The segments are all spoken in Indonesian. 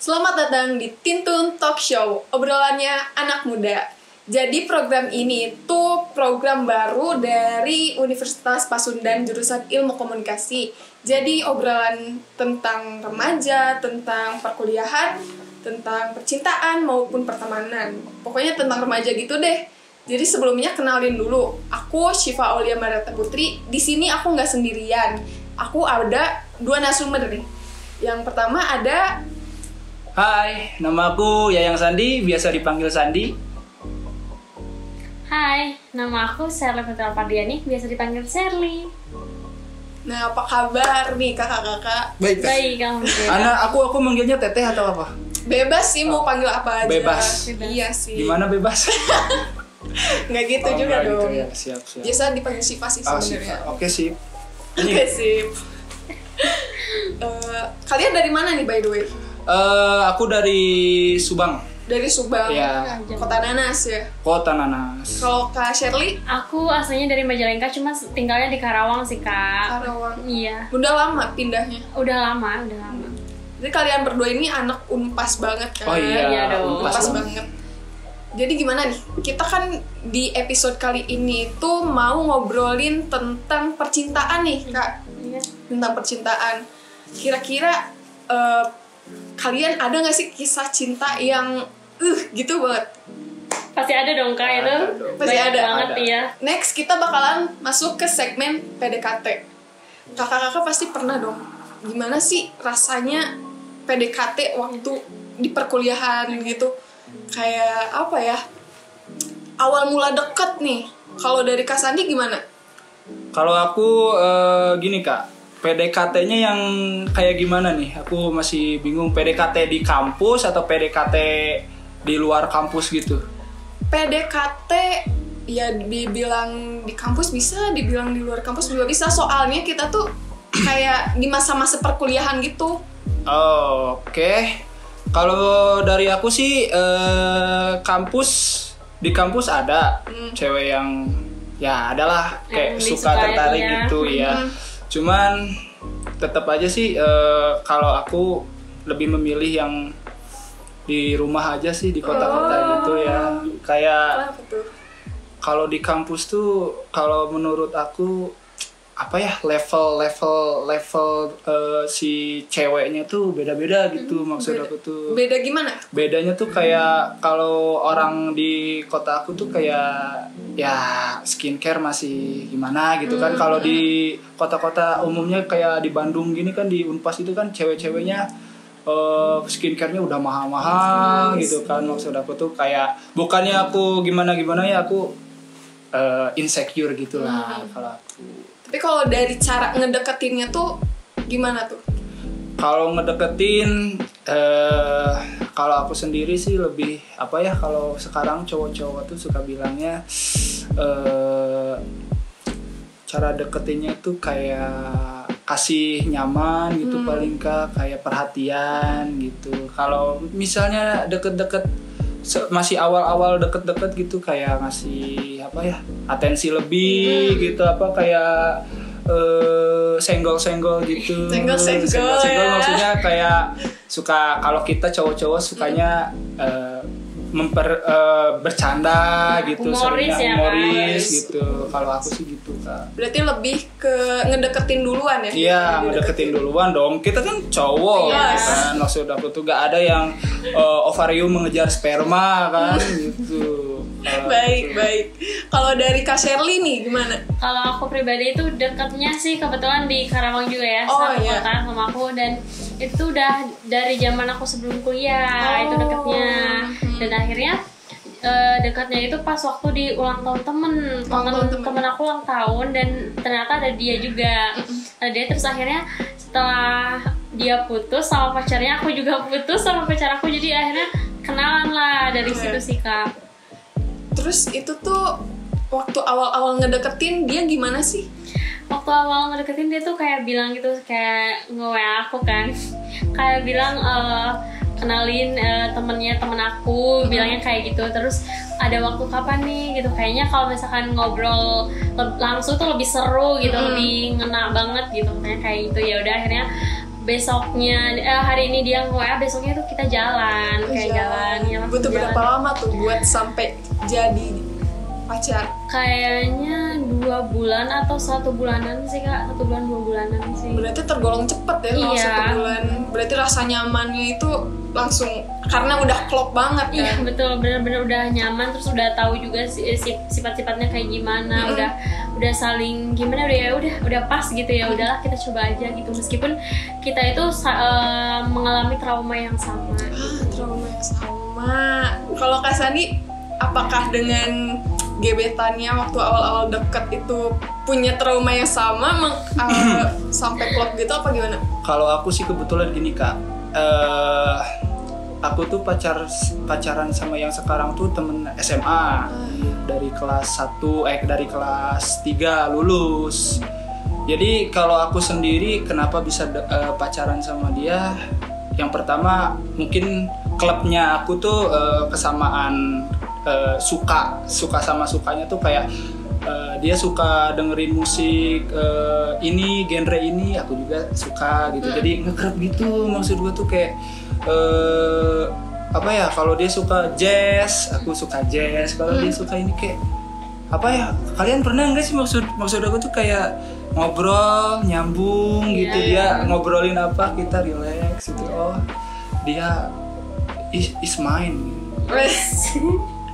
Selamat datang di Tintun Talk Show, obrolannya anak muda. Jadi program ini tuh program baru dari Universitas Pasundan jurusan Ilmu Komunikasi. Jadi obrolan tentang remaja, tentang perkuliahan, tentang percintaan maupun pertemanan. Pokoknya tentang remaja gitu deh. Jadi sebelumnya kenalin dulu, aku Syifa Aulia Marata Putri. Di sini aku nggak sendirian. Aku ada dua narasumber nih. Yang pertama ada Hai, nama aku Yayang Sandi, biasa dipanggil Sandi. Hai, nama aku Sherly Putra Pardiani, biasa dipanggil Sherly. Nah, apa kabar nih kakak-kakak? Baik. Baik, alhamdulillah. Anak aku manggilnya Teteh atau apa? Bebas sih mau panggil apa aja. Bebas. Iya sih. Gimana bebas? Nggak gitu juga nggak dong. Gitu ya. Siap. Biasa dipanggil Syifa sih sebenarnya. Oke, sip. Oke, sip. Kalian dari mana nih by the way? Aku dari Subang. Dari Subang, Iya. Kota Nanas ya. Kota Nanas. Kalau Kak Sherly, Aku aslinya dari Majalengka, cuma tinggalnya di Karawang sih, Kak. Karawang. Iya, Udah lama pindahnya. udah lama. Jadi kalian berdua ini anak Unpas banget kan? Oh iya, Iya dong. Unpas Unpas. banget. Jadi gimana nih? Kita kan di episode kali ini tuh mau ngobrolin tentang percintaan nih, Kak. Iya. Tentang percintaan. Kira-kira kalian ada nggak sih kisah cinta yang gitu banget? Pasti ada dong, Kak, itu. Ada dong. Pasti Banyak ada. banget, Ada. ya. Next kita bakalan masuk ke segmen PDKT. Kakak-kakak pasti pernah dong. Gimana sih rasanya PDKT waktu di perkuliahan gitu? Kayak apa ya? Awal mula deket nih. Kalau dari Kak Sandi gimana? Kalau aku gini Kak, PDKT-nya yang kayak gimana nih? Aku masih bingung. PDKT di kampus atau PDKT di luar kampus gitu? PDKT ya dibilang di kampus bisa, dibilang di luar kampus juga bisa. Soalnya kita tuh kayak di masa-masa perkuliahan gitu. Oh, oke. Kalau dari aku sih di kampus ada cewek yang ya adalah kayak Yang suka disukai, tertarik iya. gitu ya. Cuman tetap aja sih kalau aku lebih memilih yang di rumah aja sih, di kota-kota gitu ya. Kayak Apa tuh? kalau di kampus tuh kalau menurut aku apa ya, level si ceweknya tuh beda-beda gitu. Maksud aku tuh Beda gimana? bedanya tuh kayak kalau orang di kota aku tuh kayak ya skincare masih gimana gitu kan. Kalau di kota-kota umumnya kayak di Bandung gini kan, di Unpas itu kan cewek-ceweknya skincare-nya udah mahal-mahal gitu kan. Maksud aku tuh kayak bukannya aku gimana-gimana ya, aku insecure gitu lah kalau aku. Tapi kalau dari cara ngedeketinnya tuh gimana tuh? Kalau ngedeketin, kalau aku sendiri sih lebih apa ya, kalau sekarang cowok-cowok tuh suka bilangnya cara deketinnya tuh kayak kasih nyaman gitu, paling kayak perhatian gitu. Kalau misalnya deket-deket masih awal-awal deket-deket gitu, kayak ngasih apa ya, atensi lebih gitu, apa kayak senggol-senggol gitu. Senggol-senggol ya. Maksudnya kayak suka, kalau kita cowok-cowok sukanya bercanda gitu, Humoris seringnya ya, humoris Kak? gitu. Kalau aku sih gitu Kak. Berarti lebih ke ngedeketin duluan ya? Iya, ngedeketin duluan dong. Kita kan cowok Yes. kan. Maksud aku tuh gak ada yang ovarium mengejar sperma kan gitu. Baik. Kalau dari Kak Sherly nih gimana? Kalau aku pribadi itu dekatnya sih kebetulan di Karawang juga ya, Oh, satu iya. kota sama aku, dan itu udah dari zaman aku sebelum kuliah itu dekatnya. Dan akhirnya dekatnya itu pas waktu di ulang tahun temen aku ulang tahun, dan ternyata ada dia juga. Ada dia, terus akhirnya setelah dia putus sama pacarnya, aku juga putus sama pacar aku, jadi akhirnya kenalan lah dari situ sih Kak. Terus itu tuh waktu awal-awal ngedeketin dia gimana sih? Waktu awal ngedeketin dia tuh kayak bilang gitu, kayak nge-WA aku kan, kayak bilang kenalin temen aku, bilangnya kayak gitu. Terus ada waktu kapan nih gitu, kayaknya kalau misalkan ngobrol langsung tuh lebih seru gitu, lebih ngena banget gitu, kayak gitu. Ya udah akhirnya besoknya hari ini dia nge-WA, besoknya tuh kita jalan kayak jalan ya. Butuh berapa lama tuh buat sampai jadi pacar? Kayaknya 2 bulan atau 1 bulanan sih Kak, 1 bulan 2 bulanan sih. Berarti tergolong cepet ya kalau Iya. 1 bulan. Berarti rasa nyamannya itu langsung karena udah klop banget kan? Iya betul, bener-bener udah nyaman, terus udah tahu juga sifat-sifatnya kayak gimana, udah saling gimana, udah pas gitu ya, udahlah kita coba aja gitu, meskipun kita itu mengalami trauma yang sama. Trauma yang sama. Kalau Kak Sandi, apakah dengan gebetannya waktu awal-awal deket itu punya trauma yang sama sampai klop gitu apa gimana? Kalau aku sih kebetulan gini Kak, aku tuh pacaran sama yang sekarang tuh temen SMA dari kelas 1 dari kelas 3 lulus. Jadi kalau aku sendiri kenapa bisa pacaran sama dia? Yang pertama mungkin klubnya aku tuh kesamaan suka sama sukanya tuh kayak dia suka dengerin musik ini genre ini, aku juga suka gitu. Jadi ngekrep gitu, maksud gue tuh kayak apa ya, kalau dia suka jazz aku suka jazz, kalau dia suka ini kayak apa ya, kalian pernah nggak sih maksud aku tuh kayak ngobrol nyambung gitu, dia ngobrolin apa kita relax gitu, oh dia is mine.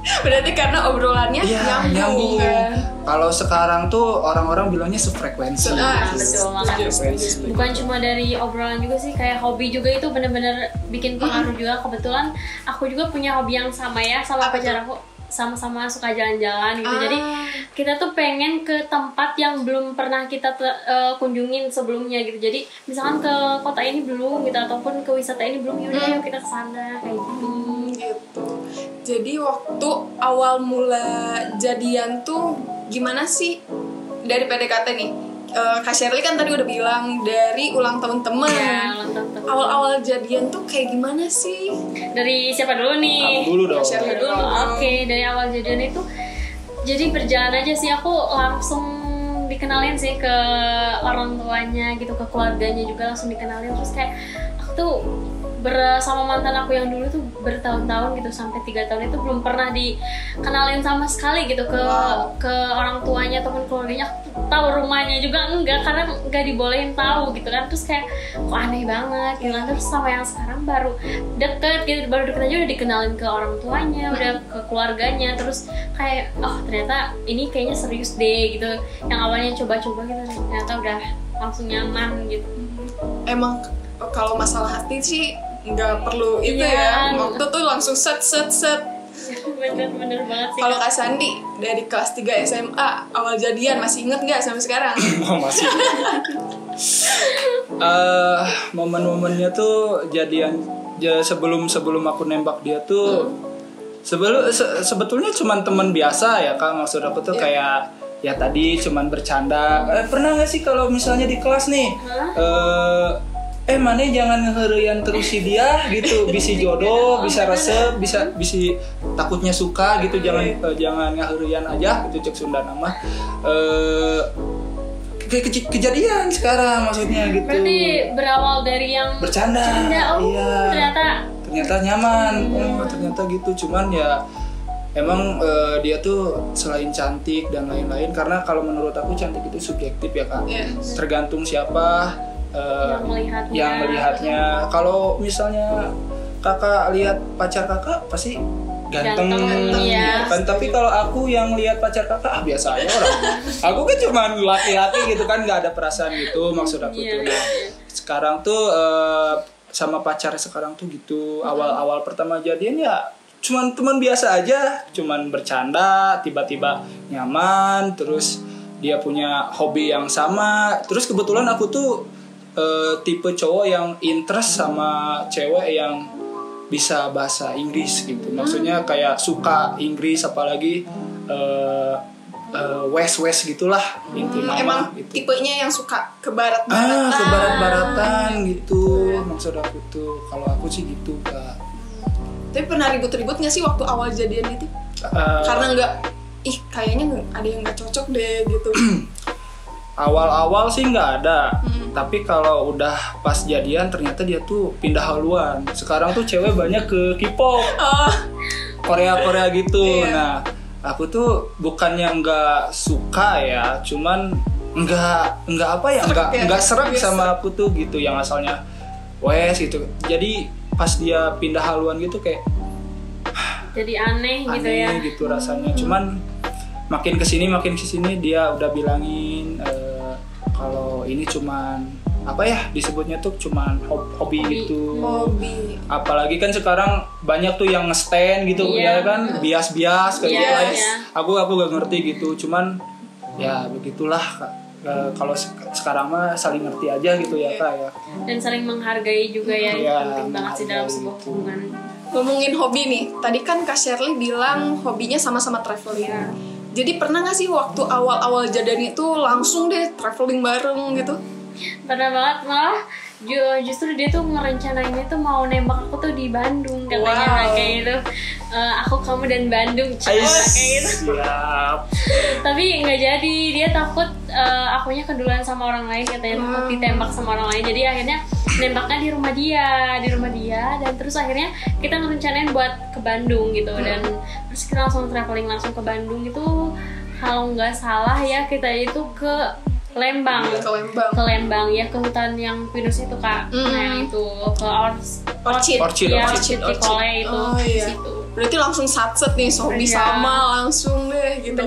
Berarti karena obrolannya nyambung kan? Kalau sekarang tuh orang-orang bilangnya sefrekuensi. Betul banget. Bukan cuma dari obrolan juga sih, kayak hobi juga itu bener-bener bikin pengaruh juga. Kebetulan aku juga punya hobi yang sama ya sama pacar aku, sama-sama suka jalan-jalan gitu. Jadi kita tuh pengen ke tempat yang belum pernah kita kunjungin sebelumnya gitu. Jadi misalkan ke kota ini belum gitu, ataupun ke wisata ini belum, yaudah yuk kita kesana kayak gitu. Gitu. Jadi waktu awal mula jadian tuh gimana sih dari PDKT nih? Kak Shirley kan tadi udah bilang dari ulang tahun temen. Ya, ulang tahun temen. Awal-awal jadian tuh kayak gimana sih? Dari siapa dulu nih? Aku dulu dong. Shirley Dulu. Oke, dari awal jadian itu jadi berjalan aja sih, aku langsung dikenalin sih ke orang tuanya gitu, ke keluarganya juga langsung dikenalin. Terus kayak aku tuh bersama mantan aku yang dulu tuh bertahun-tahun gitu, sampai 3 tahun itu belum pernah dikenalin sama sekali gitu ke orang tuanya ataupun keluarganya. Aku tahu rumahnya juga enggak, karena enggak dibolehin tahu gitu kan. Terus kayak kok aneh banget gitu kan. Terus sama yang sekarang baru deket gitu, baru deket aja udah dikenalin ke orang tuanya, udah ke keluarganya. Terus kayak oh ternyata ini kayaknya serius deh gitu. Yang awalnya coba-coba gitu, ternyata udah langsung nyaman gitu. Emang kalau masalah hati sih nggak perlu itu ya, waktu tuh langsung set. Bener banget sih. Kalau Kak Sandi dari kelas 3 SMA awal jadian masih inget nggak sampai sekarang? Oh, masih. Momen-momennya tuh jadian sebelum aku nembak dia tuh sebetulnya cuman teman biasa ya Kak, maksud aku tuh kayak ya tadi cuman bercanda. Pernah nggak sih kalau misalnya di kelas nih mana jangan ngeherian terus si dia gitu, bisa jodoh, bisa resep, bisa takutnya suka gitu, jangan ngeherian aja gitu, cek Sunda nama. Kejadian sekarang maksudnya gitu. Berarti berawal dari yang bercanda. Iya. Ternyata nyaman. Ternyata gitu, cuman ya emang dia tuh selain cantik dan lain-lain, karena kalau menurut aku cantik itu subjektif ya Kak. Tergantung siapa yang melihatnya. Kalau misalnya kakak lihat pacar kakak pasti ganteng ya. Kan, tapi kalau aku yang lihat pacar kakak biasa aja orang. Aku kan cuma laki-laki gitu kan, nggak ada perasaan gitu, maksud aku tuh. Nah, sekarang tuh sama pacar sekarang tuh gitu, awal pertama jadian ya cuman teman biasa aja, cuman bercanda, tiba-tiba nyaman, terus dia punya hobi yang sama. Terus kebetulan aku tuh tipe cowok yang interest sama cewek yang bisa bahasa Inggris gitu. Maksudnya kayak suka Inggris, apalagi West gitulah intinya. Emang gitu. tipenya yang suka ke barat-baratan. Ke barat-baratan gitu. Maksud aku tuh, kalau aku sih gitu Kak. Tapi pernah ribut-ribut nggak sih waktu awal jadian itu? Karena kayaknya ada yang nggak cocok deh gitu. awal-awal sih nggak ada, tapi kalau udah pas jadian ternyata dia tuh pindah haluan. Sekarang tuh cewek banyak ke K-pop, Korea gitu. Iya. Nah, aku tuh bukannya nggak suka ya, cuman nggak apa ya, nggak serak sama aku tuh gitu, yang asalnya wes gitu. Jadi pas dia pindah haluan gitu kayak Jadi aneh gitu ya. gitu rasanya. Cuman makin kesini dia udah bilangin kalau ini cuman apa ya disebutnya tuh cuman hobi gitu. Hobi. Apalagi kan sekarang banyak tuh yang nge-stand gitu ya kan, bias-bias kayak gitu. Aku gak ngerti gitu. Cuman ya begitulah. Kalau sekarang mah saling ngerti aja gitu ya Kak ya. Dan saling menghargai juga ya, itu Iya, penting banget sih dalam sebuah hubungan. Ngomongin hobi nih, tadi kan Kak Shirley bilang hobinya sama-sama traveling. Jadi pernah gak sih waktu awal-awal jadian itu langsung deh traveling bareng gitu? Pernah banget, malah justru dia tuh ngerencanainnya tuh mau nembak aku tuh di Bandung katanya. Kayak gitu, aku, kamu, dan Bandung, kayak gitu. Siap. Tapi nggak jadi, dia takut akunya keduluan sama orang lain katanya, takut ditembak sama orang lain. Jadi akhirnya nembaknya di rumah dia, dan terus akhirnya kita ngerencanain buat ke Bandung gitu. Dan terus kita langsung traveling langsung ke Bandung itu, kalau nggak salah ya kita itu ke Lembang ya, ke hutan yang pinus itu Kak. Nah itu ke Orchid Cikole itu di situ. Berarti langsung satset nih, hobi sama langsung deh gitu.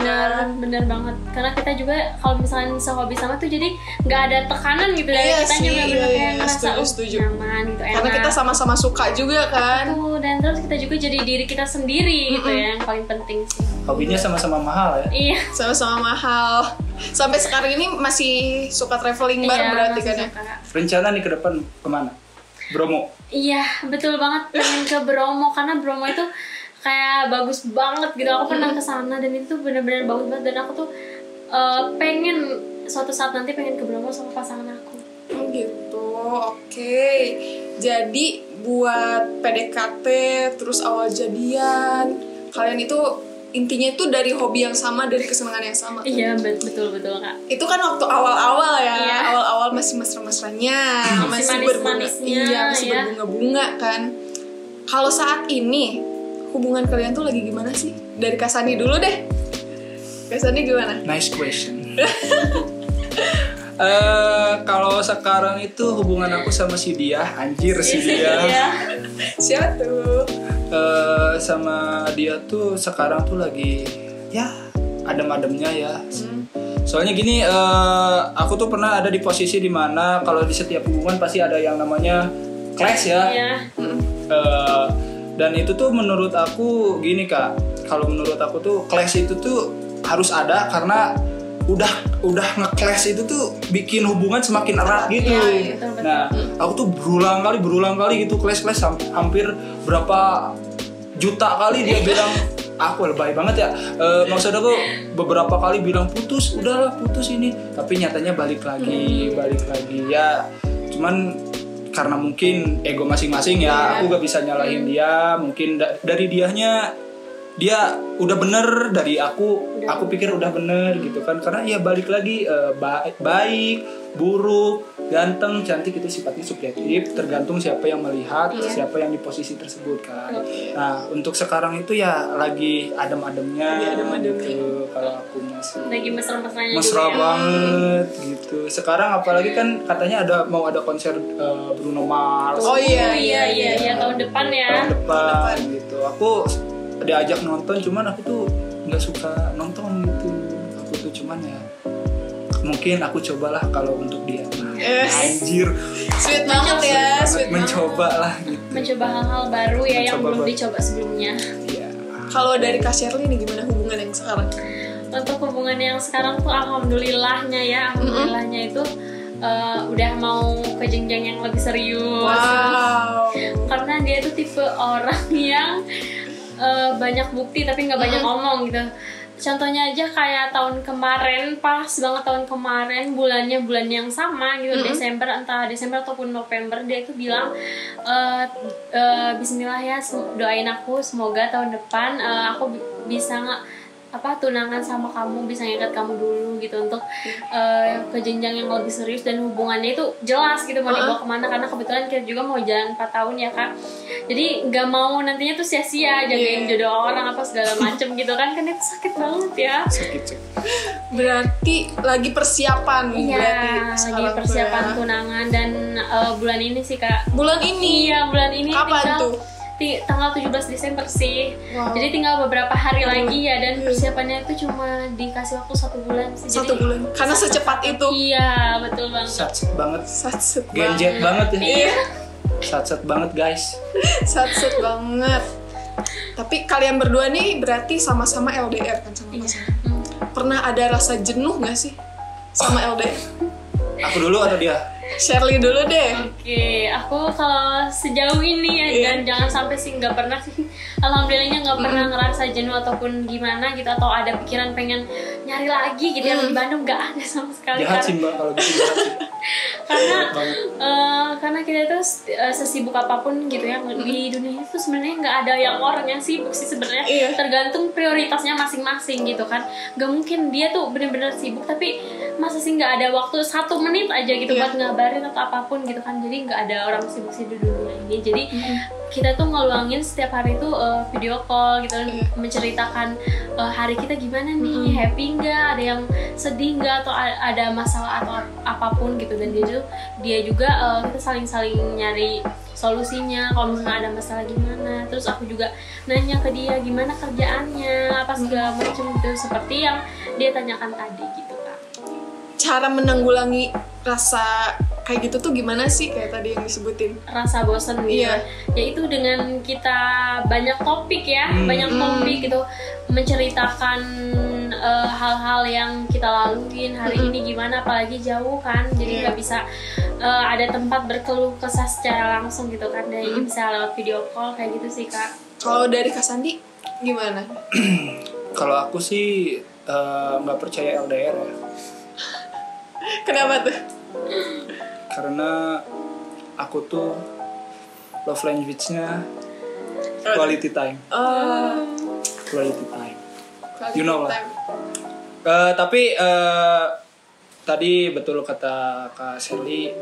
Bener banget, karena kita juga kalau misalnya sehobi sama tuh jadi nggak ada tekanan gitu dari kitanya, bener-bener kayak ngerasa nyaman gitu, enak. Karena kita sama-sama suka juga kan. Dan terus kita juga jadi diri kita sendiri gitu ya, yang paling penting sih. Hobinya sama-sama mahal ya. Iya. Sama-sama mahal. Sampai sekarang ini masih suka traveling bareng berarti kan ya? Rencana nih ke depan kemana? Bromo? Iya, betul banget, pengen ke Bromo, karena Bromo itu kayak bagus banget gitu. Aku pernah ke sana dan itu benar-benar bagus banget, dan aku tuh pengen suatu saat nanti pengen ke Bromo sama pasangan aku. Oh gitu, oke. Jadi buat PDKT terus awal jadian, kalian itu intinya itu dari hobi yang sama, dari kesenangan yang sama. Iya, betul Kak. Itu kan waktu awal-awal ya, awal-awal masih mesra-mesranya, masih manis-manisnya, masih berbunga-bunga kan. Kalau saat ini hubungan kalian tuh lagi gimana sih? Dari Kak Sani dulu deh. Kak Sani gimana? Nice question. Kalau sekarang itu hubungan aku sama si dia, anjir si dia. Siapa tuh? Sama dia tuh sekarang tuh lagi ya adem-ademnya ya. Soalnya gini, aku tuh pernah ada di posisi dimana kalau di setiap hubungan pasti ada yang namanya clash ya. Dan itu tuh menurut aku gini Kak, kalau menurut aku tuh clash itu tuh harus ada, karena udah nge-clash itu tuh bikin hubungan semakin erat gitu. Betul. Nah, aku tuh berulang kali gitu clash hampir berapa juta kali dia bilang aku lebay banget ya. Maksud aku beberapa kali bilang putus ini, tapi nyatanya balik lagi ya. Cuman karena mungkin ego masing-masing ya, aku gak bisa nyalahin dia. Mungkin dari dianya dia udah bener, dari aku pikir udah bener gitu kan, karena ya balik lagi baik, buruk, ganteng, cantik itu sifatnya subjektif, tergantung siapa yang melihat, siapa yang di posisi tersebut kan. Nah untuk sekarang itu ya lagi adem-ademnya gitu. Kalau aku masih lagi mesra-mesranya mesra juga banget gitu. Sekarang apalagi kan katanya mau ada konser Bruno Mars. Oh iya tahun depan ya. Tahun depan gitu. Aku diajak nonton, cuman aku tuh nggak suka nonton gitu. Aku tuh cuman ya mungkin aku cobalah kalau untuk dia. Anjir, sweet banget ya, mencoba lah gitu. Mencoba hal-hal baru ya, yang belum dicoba sebelumnya. Iya. Kalau dari Kak Shirley nih gimana hubungan yang sekarang? Untuk hubungan yang sekarang tuh alhamdulillahnya itu udah mau ke jenjang yang lebih serius. Wow. Karena dia tuh tipe orang yang banyak bukti tapi nggak banyak ngomong gitu. Contohnya aja kayak tahun kemarin, pas banget tahun kemarin, bulan yang sama gitu, Desember, entah Desember ataupun November, dia itu bilang Bismillah ya, doain aku semoga tahun depan aku bisa tunangan sama kamu, bisa ngikat kamu dulu gitu untuk ke jenjang yang lebih serius, dan hubungannya itu jelas gitu mau dibawa kemana, karena kebetulan kita juga mau jalan 4 tahun ya Kak. Jadi nggak mau nantinya tuh sia-sia jagain jodoh orang apa segala macem gitu kan itu sakit banget ya. Sakit. Berarti lagi persiapan. Iya, berarti lagi persiapan tunangan, dan bulan ini sih Kak. Bulan ini? Iya, bulan ini. Kapan tuh? Tanggal 17 Desember sih. Wow. Jadi tinggal beberapa hari lagi ya, dan persiapannya itu cuma dikasih waktu 1 bulan sih. 1 bulan. Karena secepat itu. Iya, betul banget. Satset banget. Satset Genjet banget ya. Iya. Satset banget guys. Satset banget. Tapi kalian berdua nih berarti sama-sama LDR kan sama pasangan. Pernah ada rasa jenuh gak sih sama LDR? Aku dulu atau dia? Shirley dulu deh. Oke, aku kalau sejauh ini ya, dan jangan sampai sih nggak pernah sih, alhamdulillahnya nggak pernah ngerasa jenuh ataupun gimana gitu, atau ada pikiran pengen nyari lagi gitu yang di Bandung, nggak ada sama sekali. Jahat sih Mbak kalau gitu, jahat sih. Karena kita itu sesibuk apapun gitu ya di dunia itu, sebenarnya nggak ada yang orang yang sibuk sih sebenarnya. Tergantung prioritasnya masing-masing gitu kan. Nggak mungkin dia tuh bener-bener sibuk tapi masa sih nggak ada waktu 1 menit aja gitu buat ngabarin atau apapun gitu kan. Jadi nggak ada orang sibuk sih di dunia ini. Jadi kita tuh ngeluangin setiap hari tuh video call gitu, menceritakan hari kita gimana nih, happy nggak, ada yang sedih nggak, atau ada masalah atau apapun gitu. Dan dia juga kita saling nyari solusinya kalau misalnya ada masalah gimana. Terus aku juga nanya ke dia gimana kerjaannya, apa segala macam gitu, seperti yang dia tanyakan tadi gitu Kak. Cara menanggulangi rasa kayak gitu tuh gimana sih, kayak tadi yang disebutin? Rasa bosan gitu. Yaitu dengan kita banyak topik ya, banyak topik gitu, menceritakan hal-hal yang kita laluin hari ini gimana, apalagi jauh kan, jadi nggak bisa ada tempat berkeluh kesah secara langsung gitu kan, jadi bisa lewat video call kayak gitu sih Kak. Kalau dari Kak Sandi gimana? Kalau aku sih nggak percaya LDR ya. Kenapa tuh? Karena aku tuh love language-nya quality time. Quality time. You know lah. Tapi tadi betul kata Kak Shirley,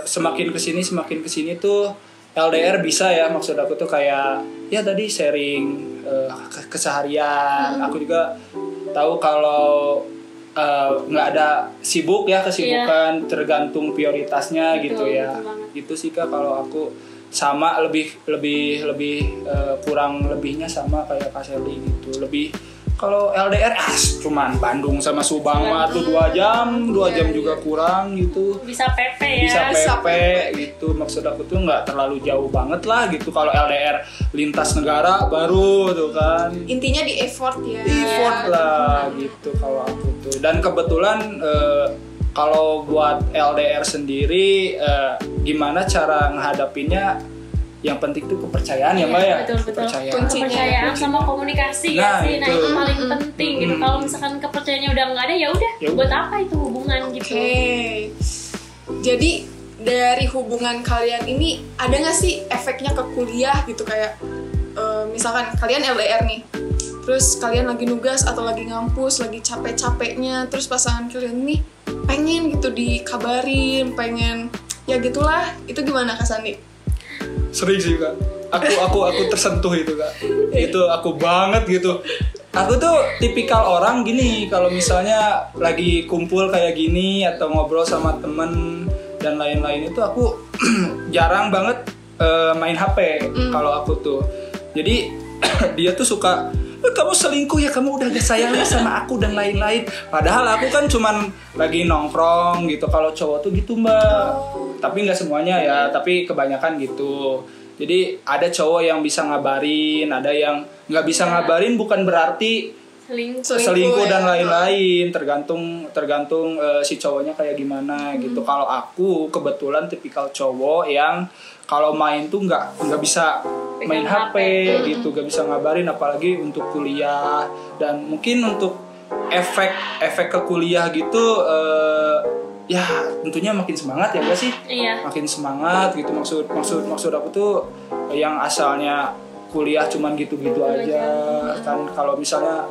semakin kesini tuh LDR bisa ya, maksud aku tuh kayak ya tadi sharing keseharian. Aku juga tahu kalau nggak ada sibuk ya, kesibukan tergantung prioritasnya gitu ya. Gitu sih Kak, kalau aku sama lebih kurang lebihnya sama kayak Kak Shirley gitu. Lebih kalau LDR cuman Bandung sama Subang mah tuh 2 jam juga kurang gitu. Bisa PP ya. Bisa PP gitu. Maksud aku tuh nggak terlalu jauh banget lah gitu. Kalau LDR lintas negara baru tuh kan. Intinya di effort ya. Effort lah gitu kalau aku tuh. Dan kebetulan kalau buat LDR sendiri gimana cara menghadapinya? Yang penting tuh kepercayaan ya Mbak ya. Betul. Kepercayaan sama komunikasi ya sih. Nah itu paling penting gitu. Kalau misalkan kepercayaannya udah nggak ada, ya udah buat apa itu hubungan gitu. Jadi dari hubungan kalian ini ada nggak sih efeknya ke kuliah gitu, kayak misalkan kalian LDR nih, terus kalian lagi nugas atau lagi ngampus, lagi capek-capeknya, terus pasangan kalian nih pengen gitu dikabarin, pengen ya gitulah, itu gimana Kak Sandi? Sering sih Kak, aku tersentuh itu Kak. Itu aku banget gitu. Aku tuh tipikal orang gini, kalau misalnya lagi kumpul kayak gini atau ngobrol sama temen dan lain-lain itu aku jarang banget main HP kalau aku tuh. Jadi dia tuh suka, kamu selingkuh ya, kamu udah gak sayang sama aku dan lain-lain. Padahal aku kan cuman lagi nongkrong gitu. Kalau cowok tuh gitu Mbak. Tapi nggak semuanya ya, tapi kebanyakan gitu. Jadi ada cowok yang bisa ngabarin, ada yang nggak bisa ngabarin, bukan berarti selingkuh dan lain-lain. Tergantung si cowoknya kayak gimana gitu. Kalau aku kebetulan tipikal cowok yang kalau main tuh nggak bisa main HP gitu, nggak bisa ngabarin, apalagi untuk kuliah. Dan mungkin untuk efek ke kuliah gitu. Ya tentunya makin semangat ya gak sih? Iya. Makin semangat gitu, maksud aku tuh yang asalnya kuliah cuman gitu-gitu aja kan. Kalau misalnya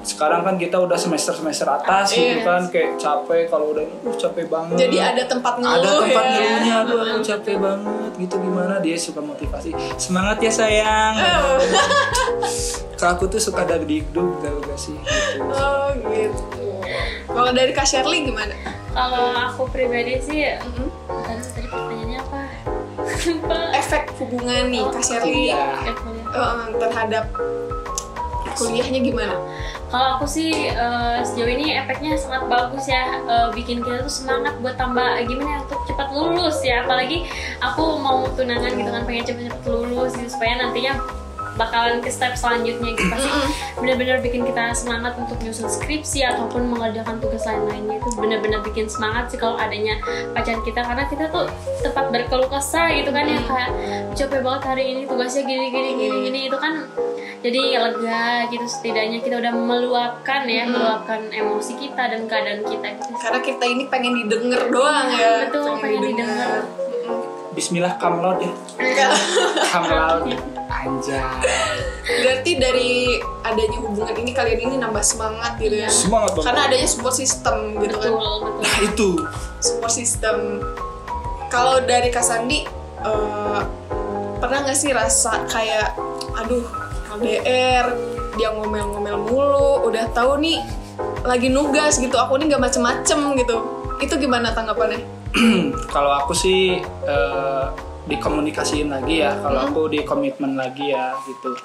sekarang kan kita udah semester atas gitu kan, kayak capek kalau udah capek banget. Jadi ada tempat ngeluh. Ada tempat ngeluhnya, aduh aku capek banget gitu. Gimana dia suka motivasi, semangat ya sayang. Kalau aku tuh suka dagdikduk tau gak sih gitu. Oh gitu. Kalau dari Kak Shirley gimana? Kalau aku pribadi sih, tadi pertanyaannya apa? Lupa. Efek hubungan nih Kak Shirley terhadap kuliahnya gimana? Kalau aku sih sejauh ini efeknya sangat bagus ya, bikin kita tuh semangat buat tambah gimana untuk cepat lulus ya. Apalagi aku mau tunangan gitu kan, pengen cepet-cepet lulus gitu supaya nantinya bakalan ke step selanjutnya gitu. Pasti benar-benar bikin kita semangat untuk nyusun skripsi ataupun mengerjakan tugas lain-lainnya. Itu benar-benar bikin semangat sih kalau adanya pacar kita, karena kita tuh tempat berkeluh kesah gitu kan, yang kayak capek banget hari ini tugasnya gini itu kan jadi lega gitu. Setidaknya kita udah meluapkan emosi kita dan keadaan kita gitu. Karena kita ini pengen didengar doang ya. Betul, pengen didengar. Bismillah kamlaut ya. Kamlaut anjay. Berarti dari adanya hubungan ini kalian ini nambah semangat gitu ya. Semangat banget. Karena adanya support system gitu kan. Betul. Nah itu Support system. Kalau dari Kak Sandi, pernah nggak sih rasa kayak aduh LDR, dia ngomel-ngomel mulu, udah tahu nih lagi nugas gitu, aku nih nggak macem-macem gitu. Itu gimana tanggapannya? kalau aku sih dikomunikasiin lagi ya, kalau aku di komitmen lagi ya gitu.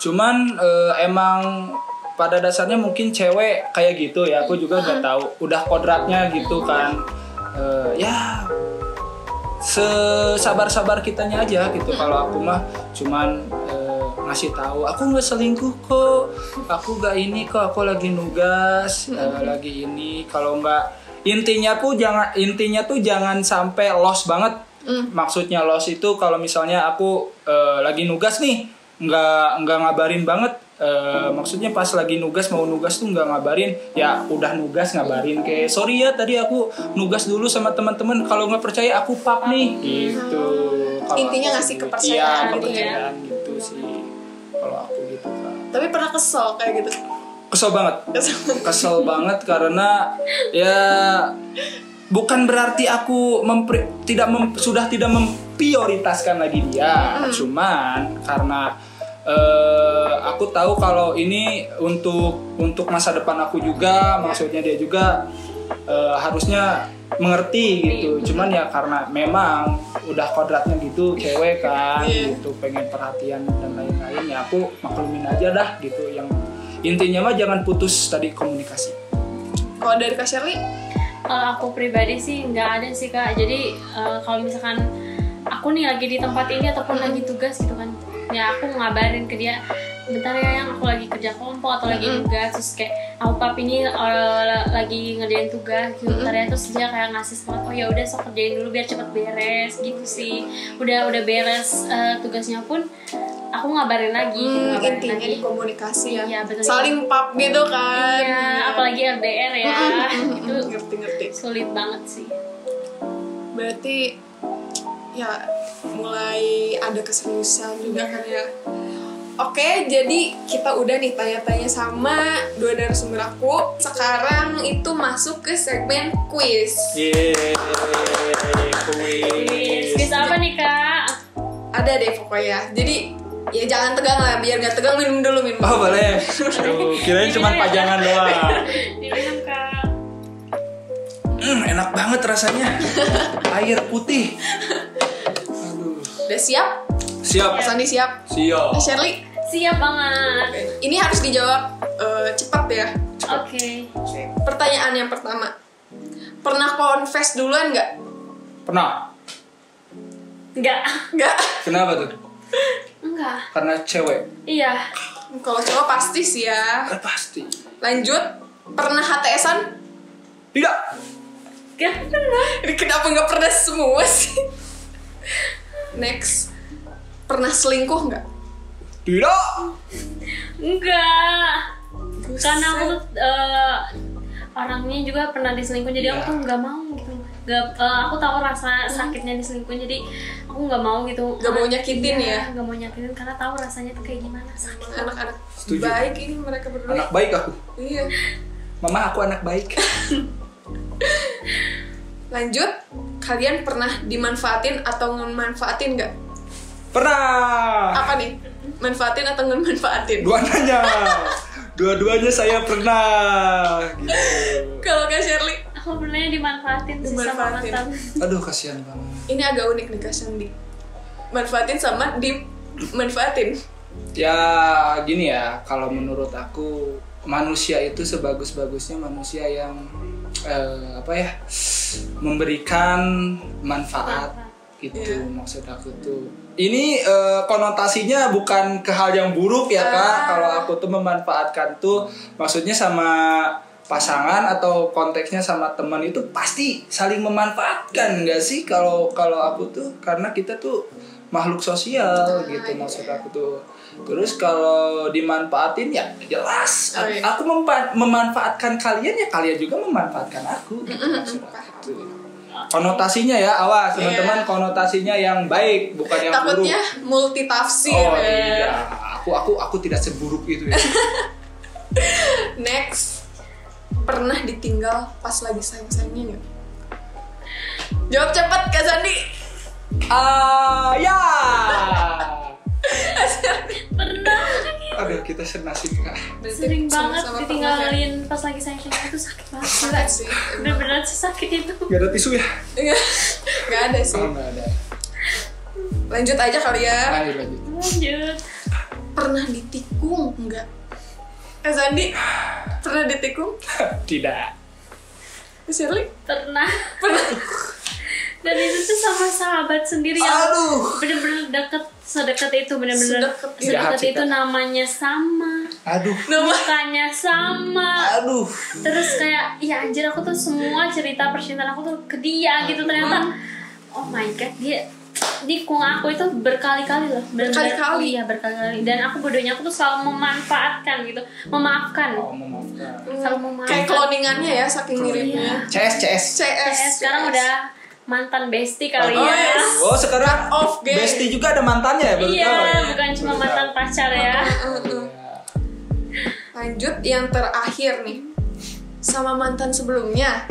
Cuman emang pada dasarnya mungkin cewek kayak gitu ya, aku juga nggak tahu, udah kodratnya gitu kan. Ya sesabar-sabar kitanya aja gitu. Kalau aku mah cuman ngasih tahu aku nggak selingkuh kok, aku nggak ini kok, aku lagi nugas, lagi ini. Kalau nggak, intinya tuh jangan sampai lost banget. Maksudnya lost itu kalau misalnya aku lagi nugas nih nggak ngabarin banget. Maksudnya pas lagi mau nugas tuh nggak ngabarin, ya udah nugas ngabarin kayak sorry ya tadi aku nugas dulu sama teman-teman, kalau nggak percaya aku pap nih gitu. Kalo intinya ngasih kepercayaan gitu ya. Gitu sih kalau aku gitu kan. Tapi pernah kesel kayak gitu? Kesel banget karena ya bukan berarti aku sudah tidak memprioritaskan lagi dia, cuman karena aku tahu kalau ini untuk masa depan aku juga, maksudnya dia juga harusnya mengerti gitu. Cuman ya karena memang udah kodratnya gitu, cewek kan gitu, pengen perhatian dan lain-lain, ya aku maklumin aja dah gitu. Yang intinya mah jangan putus tadi komunikasi. Kalau dari Kak Shirley? Kalau aku pribadi sih nggak ada sih Kak. Jadi kalau misalkan aku nih lagi di tempat ini ataupun lagi tugas gitu kan, ya aku ngabarin ke dia, bentar ya yang aku lagi kerja kelompok atau lagi tugas, terus kayak aku pap ini lagi ngerjain tugas gitu, bentar ya, terus dia kayak ngasih semangat, oh ya udah sok kerjain dulu biar cepet beres gitu sih. Udah beres tugasnya pun aku ngabarin lagi gitu, intinya di komunikasi ya. Iya, betul. Saling pap gitu kan. Iya, apalagi LDR ya. Itu ngerti. sulit banget sih. Berarti ya mulai ada keseriusan juga kan ya. Oke, jadi kita udah nih tanya-tanya sama dua narasumber aku. Sekarang itu masuk ke segmen quiz. Quiz apa nih Kak? Ada deh pokoknya. Jadi ya jangan tegang lah, biar gak tegang minum dulu. Oh boleh. Aduh, kirain cuma pajangan doang. Diminum Kak. Enak banget rasanya. Air putih. Udah siap? Siap. Sandi siap? Siap. Shirley? Siap banget. Ini harus dijawab cepat ya. Oke. Pertanyaan yang pertama, pernah confess duluan nggak? Pernah. Enggak. Kenapa tuh? Enggak. Karena cewek. Iya. Kalau cowok pasti sih ya. Pasti. Lanjut, pernah HTS-an? Tidak. Enggak pernah. Kenapa nggak pernah semua sih? Next, pernah selingkuh nggak? Tidak. Enggak. Karena aku tuh orangnya juga pernah diselingkuh, jadi aku tuh nggak mau gitu. aku tahu rasa sakitnya diselingkuhin, jadi aku nggak mau gitu. Gak mau nyakitin ya? Nggak mau nyakitin karena tahu rasanya tuh kayak gimana sakit. Anak-anak Setuju. baik ini mereka berdua. Anak baik aku. Iya. Mama, aku anak baik. Lanjut, kalian pernah dimanfaatin atau ngemanfaatin nggak? Pernah. Apa nih? Manfaatin atau ngemanfaatin? Dua-duanya saya pernah. Gitu. Kalau Kak Shirley? Aku pernah dimanfaatin sih sama Dimanfaatin. mantan. Aduh, kasihan banget. Ini agak unik nih Kak Sandi. Manfaatin sama dimanfaatin. Ya gini ya, kalau menurut aku manusia itu sebagus-bagusnya manusia yang memberikan manfaat. Gitu Iya. maksud aku tuh. Ini konotasinya bukan ke hal yang buruk ya Kak. Kalau aku tuh memanfaatkan tuh maksudnya sama pasangan atau konteksnya sama teman itu pasti saling memanfaatkan nggak sih kalau aku tuh, karena kita tuh makhluk sosial gitu maksud aku tuh. Terus kalau dimanfaatin ya jelas aku memanfaatkan kalian, ya kalian juga memanfaatkan aku gitu maksud aku tuh. Konotasinya ya, awas teman-teman, konotasinya yang baik bukan yang buruk. Takutnya multi tafsir. Oh iya, aku tidak seburuk itu ya. Next, pernah ditinggal pas lagi sayang-sayangnya nggak? Jawab cepat Kak Sandi. Ya. Pernah. Aduh, kita senasib Kak. Berarti Sering banget sama-sama ditinggalin pas lagi sayang itu sakit banget. pernah ya? Sih. Bener-bener sih sakit itu. Gak ada tisu ya? Nggak ada sih. Oh, nggak ada. Lanjut aja kali ya. Lanjut. Lanjut. Pernah ditikung nggak? Kak Sandi, pernah ditikung? Tidak. Kak Shirley? Pernah. Dan itu tuh sama sahabat sendiri yang Aduh. bener-bener deket, sedekat itu, bener-bener Sedekat Jahat sih, itu, Kak. namanya sama, Aduh. mukanya sama. Aduh. Terus kayak, ya anjir, aku tuh semua cerita percintaan aku tuh ke dia gitu, ternyata oh my god, dia nikung aku itu berkali-kali loh. Bener-bener, Berkali-kali? iya berkali-kali. Dan aku bodohnya aku tuh selalu memanfaatkan gitu, memaafkan. Oh, memaafkan. Selalu memaafkan. Kayak cloningannya ya, saking miripnya. CS. Sekarang udah mantan bestie kali Oh, ya. yes. Oh, sekarang Off game. bestie juga ada mantannya ya? Baru Iya, tahu ya? bukan cuma Baru mantan tahu. pacar ya. Iya. Lanjut yang terakhir nih. Sama mantan sebelumnya.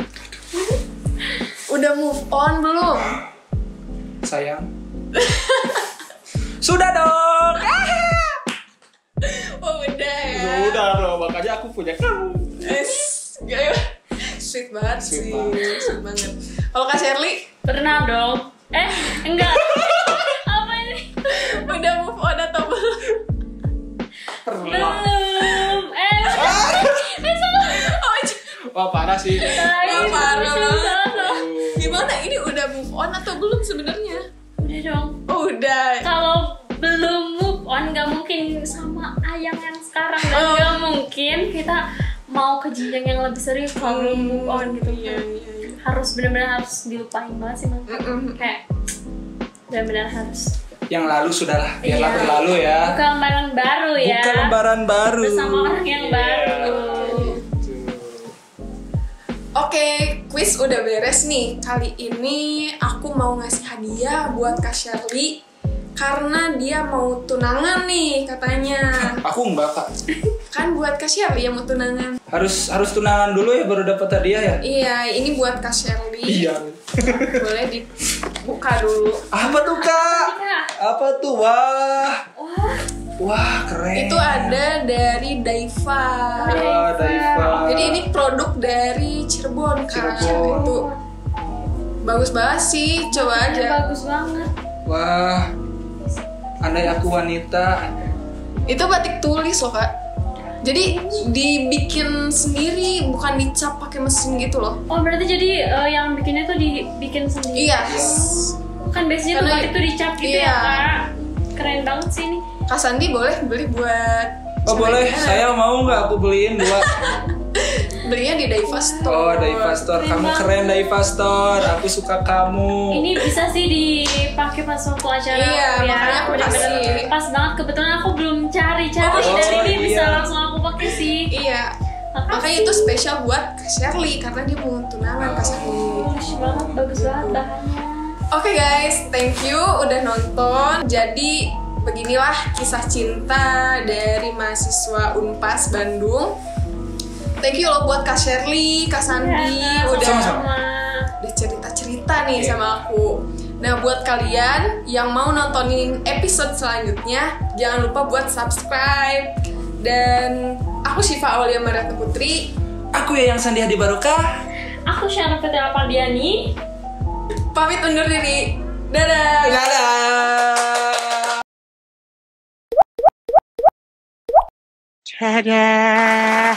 Udah move on belum? Sayang. Sudah dong. Oh udah ya. Udah dong, makanya aku punya kamu. Gaya. Sweet banget Sweet sih. banget. Sweet banget. Kalau Kak Shirley, Pernah dong. Enggak. Apa ini? udah move on atau belum? Pernah. Belum. Salah. Oh, Wah, parah sih. Salah. parah. Gimana ini udah move on atau belum sebenarnya? Udah dong. Oh, udah. Kalau belum move on, nggak mungkin sama Ayang yang sekarang, dan nggak mungkin kita mau ke jenjang yang lebih serius kalau belum move on gitu. Iya. Harus benar-benar harus dilupain banget sih mantan. Kayak benar-benar harus. Yang lalu sudahlah, biarlah Iya. berlalu ya. Bukan lembaran baru ya. Bukan lembaran baru. Bersama orang yang baru. Gitu. Oke, quiz udah beres nih. Kali ini aku mau ngasih hadiah buat Kak Shirley karena dia mau tunangan nih katanya. Aku enggak Kak. Kan buat Kak Shirley yang mau tunangan. Harus tunangan dulu ya baru dapat hadiah ya. Iya, ini buat Kak Shirley. Iya. Boleh dibuka dulu. Apa tuh Kak? Iya. Apa tuh? Wah, keren. Itu ada dari Daiva. Wah, Daiva. Jadi ini produk dari Cirebon, Kak. Cirebon. Itu bagus banget sih. Coba Ini aja. bagus banget. Wah. Andai aku wanita. Itu batik tulis loh, Kak. Jadi dibikin sendiri, bukan dicap pakai mesin gitu loh. Oh berarti jadi yang bikinnya tuh dibikin sendiri. Iya. Kan biasanya tuh Karena- batik tuh dicap gitu iya. ya Kak. Keren banget sih ini. Kak Sandi boleh beli buat Oh boleh, saya mau nggak aku beliin 2. belinya di Daiva Store. Oh, Daiva Store. Keren Kamu banget. keren Daiva Store. Aku suka kamu. Ini bisa sih dipakai pas waktu acara. Iya, makanya aku bener-bener kasih. pas banget. Kebetulan aku belum cari Oh, dan ini iya. bisa langsung aku pakai sih. Iya. Makanya itu spesial buat Kak Shirley karena dia mau tunangan Kak Shirley. Bagus banget bahannya. Oke guys, thank you udah nonton. Jadi beginilah kisah cinta dari mahasiswa Unpas Bandung. Thank you loh buat Kak Shirley, Kak Sandi udah sama-sama. udah cerita-cerita nih sama aku. Nah, buat kalian yang mau nontonin episode selanjutnya, jangan lupa buat subscribe. Dan aku Syifa Aulia Mariatna Putri. Aku Yayang Sandi Hadi Barokah. Aku Syana Putri Alpardiani. Pamit undur diri. Dadah. Dadah. Ta-da!